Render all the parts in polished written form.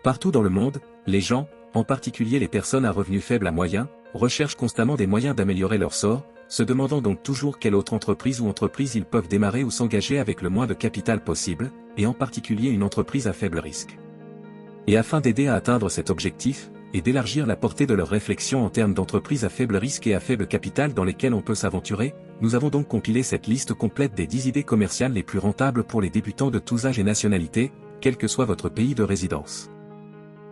Partout dans le monde, les gens, en particulier les personnes à revenus faibles à moyens, recherchent constamment des moyens d'améliorer leur sort, se demandant donc toujours quelle autre entreprise ou entreprise ils peuvent démarrer ou s'engager avec le moins de capital possible, et en particulier une entreprise à faible risque. Et afin d'aider à atteindre cet objectif, et d'élargir la portée de leur réflexion en termes d'entreprises à faible risque et à faible capital dans lesquelles on peut s'aventurer, nous avons donc compilé cette liste complète des 10 idées commerciales les plus rentables pour les débutants de tous âges et nationalités, quel que soit votre pays de résidence.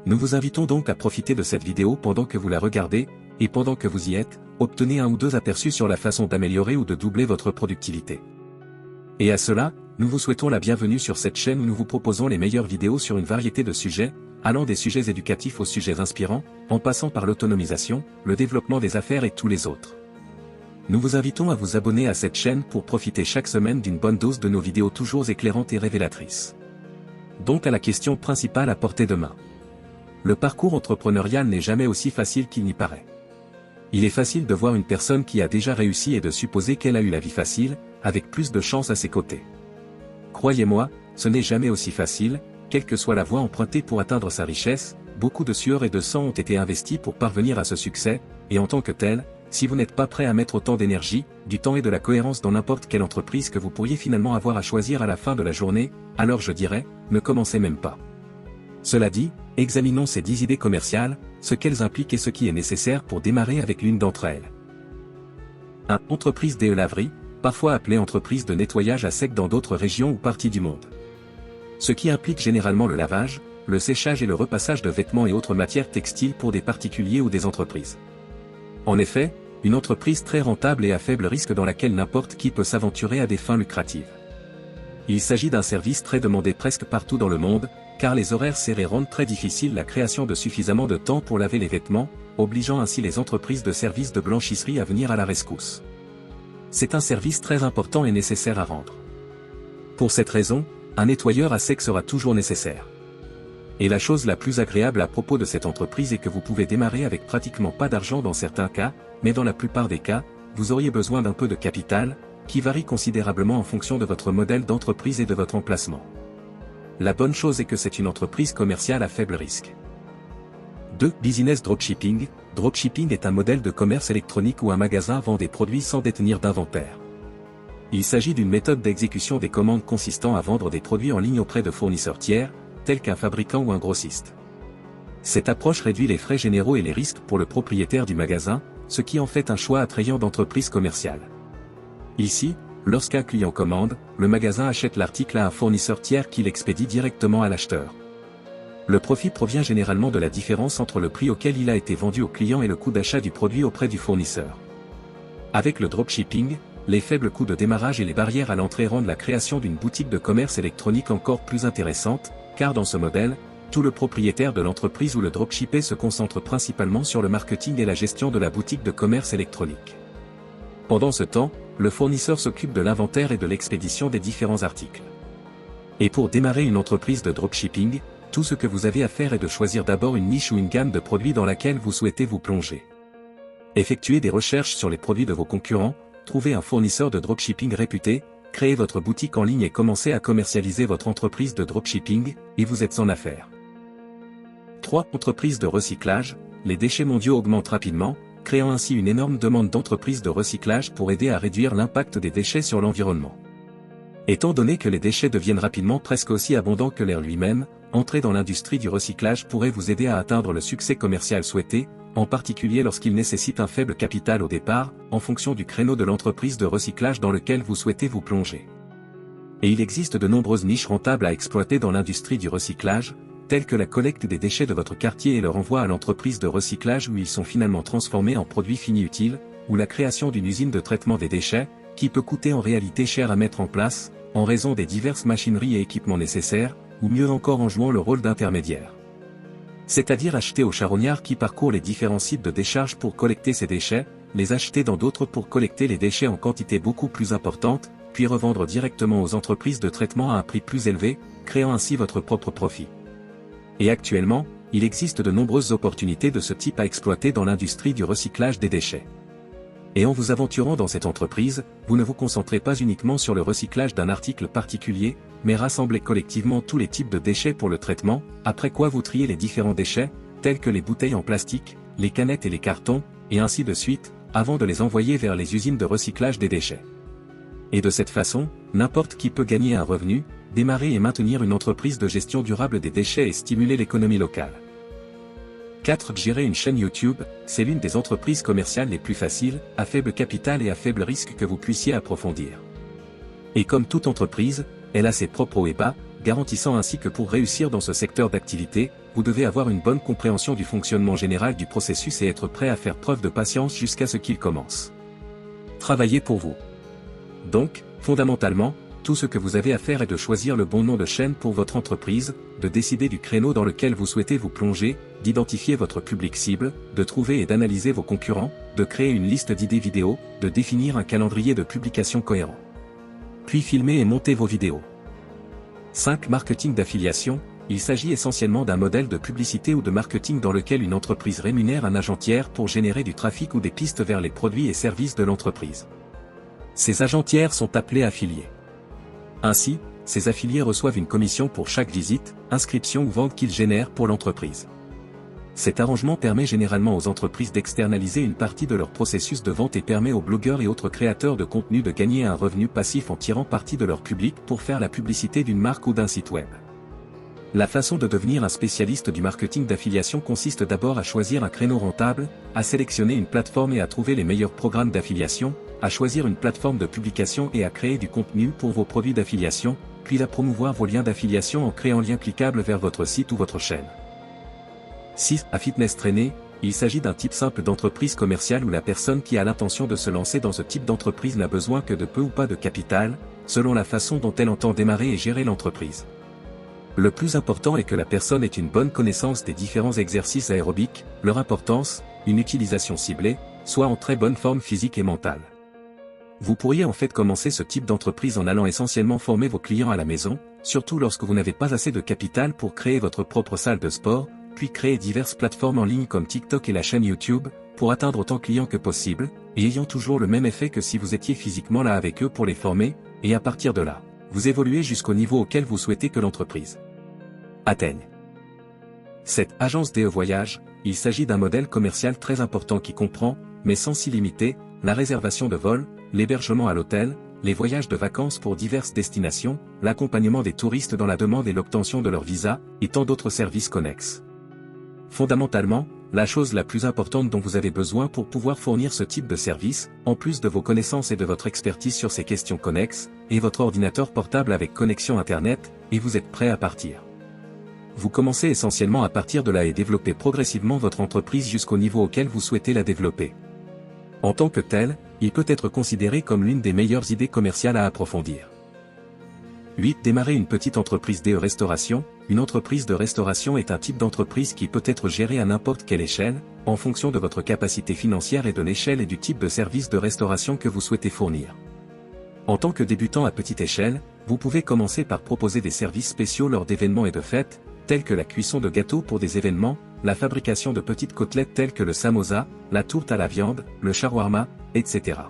Nous vous invitons donc à profiter de cette vidéo pendant que vous la regardez, et pendant que vous y êtes, obtenez un ou deux aperçus sur la façon d'améliorer ou de doubler votre productivité. Et à cela, nous vous souhaitons la bienvenue sur cette chaîne où nous vous proposons les meilleures vidéos sur une variété de sujets, allant des sujets éducatifs aux sujets inspirants, en passant par l'autonomisation, le développement des affaires et tous les autres. Nous vous invitons à vous abonner à cette chaîne pour profiter chaque semaine d'une bonne dose de nos vidéos toujours éclairantes et révélatrices. Donc à la question principale à portée de main. Le parcours entrepreneurial n'est jamais aussi facile qu'il n'y paraît. Il est facile de voir une personne qui a déjà réussi et de supposer qu'elle a eu la vie facile, avec plus de chance à ses côtés. Croyez-moi, ce n'est jamais aussi facile, quelle que soit la voie empruntée pour atteindre sa richesse, beaucoup de sueur et de sang ont été investis pour parvenir à ce succès, et en tant que tel, si vous n'êtes pas prêt à mettre autant d'énergie, du temps et de la cohérence dans n'importe quelle entreprise que vous pourriez finalement avoir à choisir à la fin de la journée, alors je dirais, ne commencez même pas. Cela dit, examinons ces 10 idées commerciales, ce qu'elles impliquent et ce qui est nécessaire pour démarrer avec l'une d'entre elles. 1. Entreprise de laverie, parfois appelée entreprise de nettoyage à sec dans d'autres régions ou parties du monde. Ce qui implique généralement le lavage, le séchage et le repassage de vêtements et autres matières textiles pour des particuliers ou des entreprises. En effet, une entreprise très rentable et à faible risque dans laquelle n'importe qui peut s'aventurer à des fins lucratives. Il s'agit d'un service très demandé presque partout dans le monde, car les horaires serrés rendent très difficile la création de suffisamment de temps pour laver les vêtements, obligeant ainsi les entreprises de services de blanchisserie à venir à la rescousse. C'est un service très important et nécessaire à rendre. Pour cette raison, un nettoyeur à sec sera toujours nécessaire. Et la chose la plus agréable à propos de cette entreprise est que vous pouvez démarrer avec pratiquement pas d'argent dans certains cas, mais dans la plupart des cas, vous auriez besoin d'un peu de capital, qui varie considérablement en fonction de votre modèle d'entreprise et de votre emplacement. La bonne chose est que c'est une entreprise commerciale à faible risque. 2. Business dropshipping. Dropshipping est un modèle de commerce électronique où un magasin vend des produits sans détenir d'inventaire. Il s'agit d'une méthode d'exécution des commandes consistant à vendre des produits en ligne auprès de fournisseurs tiers, tels qu'un fabricant ou un grossiste. Cette approche réduit les frais généraux et les risques pour le propriétaire du magasin, ce qui en fait un choix attrayant d'entreprise commerciale. Ici, lorsqu'un client commande, le magasin achète l'article à un fournisseur tiers qui l'expédie directement à l'acheteur. Le profit provient généralement de la différence entre le prix auquel il a été vendu au client et le coût d'achat du produit auprès du fournisseur. Avec le dropshipping, les faibles coûts de démarrage et les barrières à l'entrée rendent la création d'une boutique de commerce électronique encore plus intéressante, car dans ce modèle, tout le propriétaire de l'entreprise ou le dropshippé se concentre principalement sur le marketing et la gestion de la boutique de commerce électronique. Pendant ce temps, le fournisseur s'occupe de l'inventaire et de l'expédition des différents articles. Et pour démarrer une entreprise de dropshipping, tout ce que vous avez à faire est de choisir d'abord une niche ou une gamme de produits dans laquelle vous souhaitez vous plonger. Effectuez des recherches sur les produits de vos concurrents, trouvez un fournisseur de dropshipping réputé, créez votre boutique en ligne et commencez à commercialiser votre entreprise de dropshipping, et vous êtes en affaires. 3. Entreprise de recyclage. Les déchets mondiaux augmentent rapidement, créant ainsi une énorme demande d'entreprises de recyclage pour aider à réduire l'impact des déchets sur l'environnement. Étant donné que les déchets deviennent rapidement presque aussi abondants que l'air lui-même, entrer dans l'industrie du recyclage pourrait vous aider à atteindre le succès commercial souhaité, en particulier lorsqu'il nécessite un faible capital au départ, en fonction du créneau de l'entreprise de recyclage dans lequel vous souhaitez vous plonger. Et il existe de nombreuses niches rentables à exploiter dans l'industrie du recyclage, telles que la collecte des déchets de votre quartier et leur envoi à l'entreprise de recyclage où ils sont finalement transformés en produits finis utiles, ou la création d'une usine de traitement des déchets, qui peut coûter en réalité cher à mettre en place, en raison des diverses machineries et équipements nécessaires, ou mieux encore en jouant le rôle d'intermédiaire. C'est-à-dire acheter aux charognards qui parcourent les différents sites de décharge pour collecter ces déchets, les acheter dans d'autres pour collecter les déchets en quantité beaucoup plus importante, puis revendre directement aux entreprises de traitement à un prix plus élevé, créant ainsi votre propre profit. Et actuellement, il existe de nombreuses opportunités de ce type à exploiter dans l'industrie du recyclage des déchets. et en vous aventurant dans cette entreprise, vous ne vous concentrez pas uniquement sur le recyclage d'un article particulier, mais rassemblez collectivement tous les types de déchets pour le traitement, après quoi vous triez les différents déchets, tels que les bouteilles en plastique, les canettes et les cartons, et ainsi de suite, avant de les envoyer vers les usines de recyclage des déchets. Et de cette façon, n'importe qui peut gagner un revenu, démarrer et maintenir une entreprise de gestion durable des déchets et stimuler l'économie locale. 4. Gérer une chaîne YouTube, c'est l'une des entreprises commerciales les plus faciles, à faible capital et à faible risque que vous puissiez approfondir. Et comme toute entreprise, elle a ses propres hauts et bas, garantissant ainsi que pour réussir dans ce secteur d'activité, vous devez avoir une bonne compréhension du fonctionnement général du processus et être prêt à faire preuve de patience jusqu'à ce qu'il commence. Travaillez pour vous. Donc, fondamentalement, tout ce que vous avez à faire est de choisir le bon nom de chaîne pour votre entreprise, de décider du créneau dans lequel vous souhaitez vous plonger, d'identifier votre public cible, de trouver et d'analyser vos concurrents, de créer une liste d'idées vidéo, de définir un calendrier de publication cohérent. Puis filmer et monter vos vidéos. 5. Marketing d'affiliation, il s'agit essentiellement d'un modèle de publicité ou de marketing dans lequel une entreprise rémunère un agent tiers pour générer du trafic ou des pistes vers les produits et services de l'entreprise. Ces agents tiers sont appelés affiliés. Ainsi, ces affiliés reçoivent une commission pour chaque visite, inscription ou vente qu'ils génèrent pour l'entreprise. Cet arrangement permet généralement aux entreprises d'externaliser une partie de leur processus de vente et permet aux blogueurs et autres créateurs de contenu de gagner un revenu passif en tirant parti de leur public pour faire la publicité d'une marque ou d'un site web. La façon de devenir un spécialiste du marketing d'affiliation consiste d'abord à choisir un créneau rentable, à sélectionner une plateforme et à trouver les meilleurs programmes d'affiliation, à choisir une plateforme de publication et à créer du contenu pour vos produits d'affiliation, puis à promouvoir vos liens d'affiliation en créant lien cliquable vers votre site ou votre chaîne. 6. À fitness trainer, il s'agit d'un type simple d'entreprise commerciale où la personne qui a l'intention de se lancer dans ce type d'entreprise n'a besoin que de peu ou pas de capital, selon la façon dont elle entend démarrer et gérer l'entreprise. Le plus important est que la personne ait une bonne connaissance des différents exercices aérobiques, leur importance, une utilisation ciblée, soit en très bonne forme physique et mentale. Vous pourriez en fait commencer ce type d'entreprise en allant essentiellement former vos clients à la maison, surtout lorsque vous n'avez pas assez de capital pour créer votre propre salle de sport, puis créer diverses plateformes en ligne comme TikTok et la chaîne YouTube, pour atteindre autant de clients que possible, et ayant toujours le même effet que si vous étiez physiquement là avec eux pour les former, et à partir de là, vous évoluez jusqu'au niveau auquel vous souhaitez que l'entreprise atteigne. Cette agence DE Voyage, il s'agit d'un modèle commercial très important qui comprend, mais sans s'y limiter, la réservation de vols, l'hébergement à l'hôtel, les voyages de vacances pour diverses destinations, l'accompagnement des touristes dans la demande et l'obtention de leur visa, et tant d'autres services connexes. Fondamentalement, la chose la plus importante dont vous avez besoin pour pouvoir fournir ce type de service, en plus de vos connaissances et de votre expertise sur ces questions connexes, est votre ordinateur portable avec connexion Internet, et vous êtes prêt à partir. Vous commencez essentiellement à partir de là et développez progressivement votre entreprise jusqu'au niveau auquel vous souhaitez la développer. En tant que tel, il peut être considéré comme l'une des meilleures idées commerciales à approfondir. 8. Démarrer une petite entreprise de restauration. Une entreprise de restauration est un type d'entreprise qui peut être gérée à n'importe quelle échelle, en fonction de votre capacité financière et de l'échelle et du type de service de restauration que vous souhaitez fournir. En tant que débutant à petite échelle, vous pouvez commencer par proposer des services spéciaux lors d'événements et de fêtes, tels que la cuisson de gâteaux pour des événements, la fabrication de petites côtelettes telles que le samosa, la tourte à la viande, le shawarma, etc.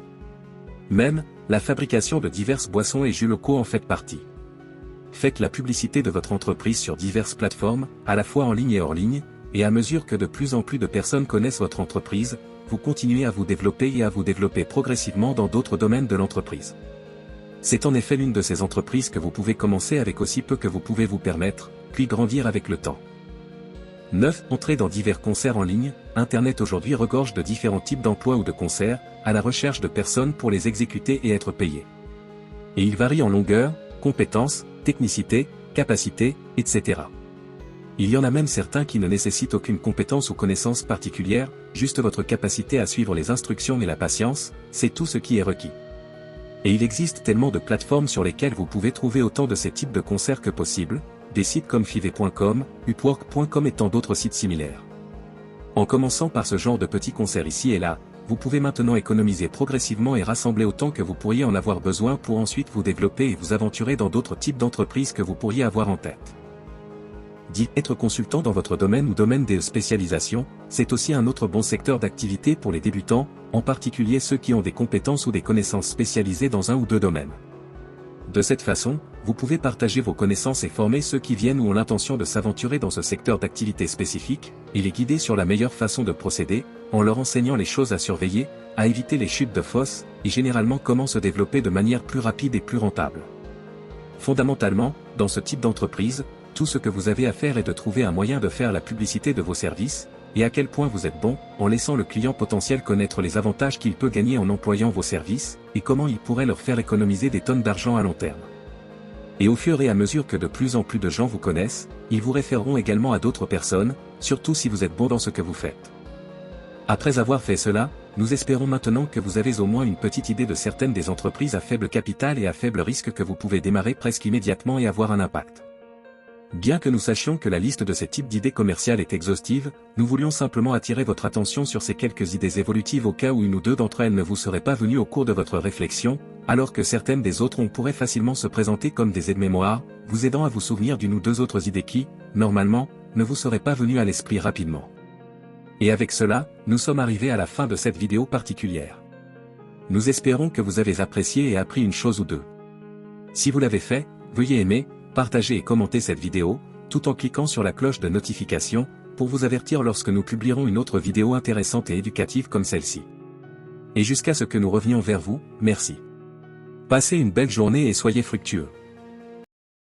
Même, la fabrication de diverses boissons et jus locaux en fait partie. Faites la publicité de votre entreprise sur diverses plateformes, à la fois en ligne et hors ligne, et à mesure que de plus en plus de personnes connaissent votre entreprise, vous continuez à vous développer et à vous développer progressivement dans d'autres domaines de l'entreprise. C'est en effet l'une de ces entreprises que vous pouvez commencer avec aussi peu que vous pouvez vous permettre, puis grandir avec le temps. 9. Entrer dans divers concerts en ligne. Internet aujourd'hui regorge de différents types d'emplois ou de concerts, à la recherche de personnes pour les exécuter et être payés. Et ils varient en longueur, compétences, technicité, capacité, etc. Il y en a même certains qui ne nécessitent aucune compétence ou connaissance particulière, juste votre capacité à suivre les instructions et la patience, c'est tout ce qui est requis. Et il existe tellement de plateformes sur lesquelles vous pouvez trouver autant de ces types de concerts que possible, des sites comme fiverr.com, upwork.com et tant d'autres sites similaires. En commençant par ce genre de petits concerts ici et là, vous pouvez maintenant économiser progressivement et rassembler autant que vous pourriez en avoir besoin pour ensuite vous développer et vous aventurer dans d'autres types d'entreprises que vous pourriez avoir en tête. dit être consultant dans votre domaine ou domaine de spécialisation, c'est aussi un autre bon secteur d'activité pour les débutants, en particulier ceux qui ont des compétences ou des connaissances spécialisées dans un ou deux domaines. De cette façon, vous pouvez partager vos connaissances et former ceux qui viennent ou ont l'intention de s'aventurer dans ce secteur d'activité spécifique, et les guider sur la meilleure façon de procéder, en leur enseignant les choses à surveiller, à éviter les chutes de fosses, et généralement comment se développer de manière plus rapide et plus rentable. Fondamentalement, dans ce type d'entreprise, tout ce que vous avez à faire est de trouver un moyen de faire la publicité de vos services, et à quel point vous êtes bon, en laissant le client potentiel connaître les avantages qu'il peut gagner en employant vos services, et comment il pourrait leur faire économiser des tonnes d'argent à long terme. Et au fur et à mesure que de plus en plus de gens vous connaissent, ils vous référeront également à d'autres personnes, surtout si vous êtes bon dans ce que vous faites. Après avoir fait cela, nous espérons maintenant que vous avez au moins une petite idée de certaines des entreprises à faible capital et à faible risque que vous pouvez démarrer presque immédiatement et avoir un impact. Bien que nous sachions que la liste de ces types d'idées commerciales est exhaustive, nous voulions simplement attirer votre attention sur ces quelques idées évolutives au cas où une ou deux d'entre elles ne vous seraient pas venues au cours de votre réflexion, alors que certaines des autres pourraient facilement se présenter comme des aides-mémoires, vous aidant à vous souvenir d'une ou deux autres idées qui, normalement, ne vous seraient pas venues à l'esprit rapidement. Et avec cela, nous sommes arrivés à la fin de cette vidéo particulière. Nous espérons que vous avez apprécié et appris une chose ou deux. Si vous l'avez fait, veuillez aimer, partager et commenter cette vidéo, tout en cliquant sur la cloche de notification, pour vous avertir lorsque nous publierons une autre vidéo intéressante et éducative comme celle-ci. Et jusqu'à ce que nous revenions vers vous, merci. Passez une belle journée et soyez fructueux.